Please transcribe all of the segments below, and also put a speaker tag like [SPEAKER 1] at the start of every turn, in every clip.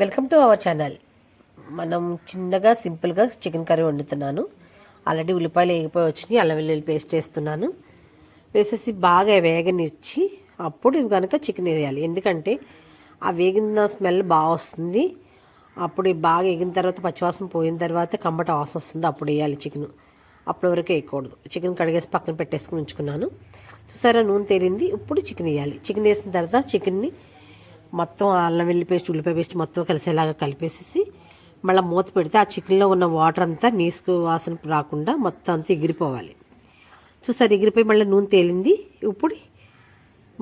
[SPEAKER 1] Welcome to our channel. మనం చిన్నగా సింపుల్గా చికెన్ కర్రీ వండుతున్నాను. ఆల్రెడీ ఉల్లిపాయలు వేగిపోయి వచ్చినాయి. అల్లం వెల్లుల్లి పేస్ట్ వేస్తున్నాను. వేసేసి బాగా వేగనిచ్చి అప్పుడు ఇవి కనుక చికెన్ వేయాలి. ఎందుకంటే ఆ వేగిన స్మెల్ బాగా వస్తుంది. అప్పుడు బాగా వేగిన తర్వాత పచ్చివాసన పోయిన తర్వాత కమ్మట వాసన వస్తుంది. అప్పుడు వేయాలి చికెన్. అప్పటి వరకు వేయకూడదు. చికెన్ కడిగేసి పక్కన పెట్టేసుకుని ఉంచుకున్నాను. చూసారా, నూనె తేలింది. ఇప్పుడు చికెన్ వేయాలి. చికెన్ వేసిన తర్వాత చికెన్ని మొత్తం అల్లం వెల్లి పేస్ట్ ఉల్లిపాయ పేస్ట్ మొత్తం కలిసేలాగా కలిపేసేసి మళ్ళీ మూత పెడితే ఆ చికెన్లో ఉన్న వాటర్ అంతా నీసుకు వాసన రాకుండా మొత్తం అంతా ఎగిరిపోవాలి. చూసారు, ఎగిరిపోయి మళ్ళీ నూనె తేలింది. ఇప్పుడు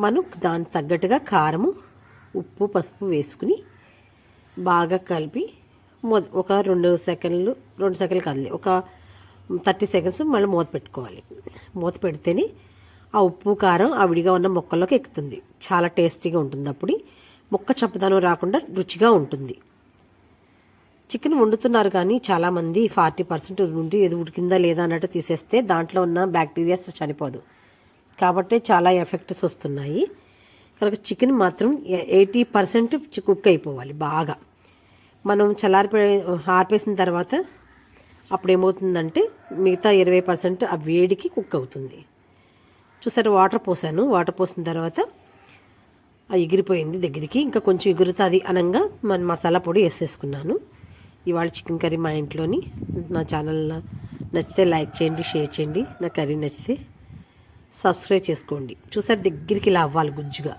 [SPEAKER 1] మనం దానికి తగ్గట్టుగా కారము, ఉప్పు, పసుపు వేసుకుని బాగా కలిపి ఒక 2 సెకండ్లు కదిలే ఒక 30 సెకండ్స్ మళ్ళీ మూత పెట్టుకోవాలి. మూత పెడితేనే ఆ ఉప్పు కారం ఆ విడిగా ఉన్న ముక్కల్లోకి ఎక్కుతుంది. చాలా టేస్టీగా ఉంటుంది. అప్పుడు ముక్క చప్పదనం రాకుండా రుచిగా ఉంటుంది. చికెన్ వండుతున్నారు కానీ చాలామంది 40% నుండి ఏది ఉడికిందా లేదా అన్నట్టు తీసేస్తే దాంట్లో ఉన్న బ్యాక్టీరియాస్ చనిపోదు. కాబట్టి చాలా ఎఫెక్ట్స్ వస్తున్నాయి. కనుక చికెన్ మాత్రం 80% కుక్ అయిపోవాలి బాగా. మనం ఆర్పేసిన తర్వాత అప్పుడు ఏమవుతుందంటే మిగతా 20% ఆ వేడికి కుక్ అవుతుంది. చూసారు, వాటర్ పోసాను. వాటర్ పోసిన తర్వాత అది ఎగిరిపోయింది దగ్గరికి. ఇంకా కొంచెం ఎగురుతుంది అనంగా మన మసాలా పొడి వేసేసుకున్నాను. ఇవాళ చికెన్ కర్రీ మా ఇంట్లోని. నా ఛానల్ నచ్చితే లైక్ చేయండి, షేర్ చేయండి. నా కర్రీ నచ్చితే సబ్స్క్రైబ్ చేసుకోండి. చూసారు, దగ్గరికి ఇలా అవ్వాలి గుజ్జుగా.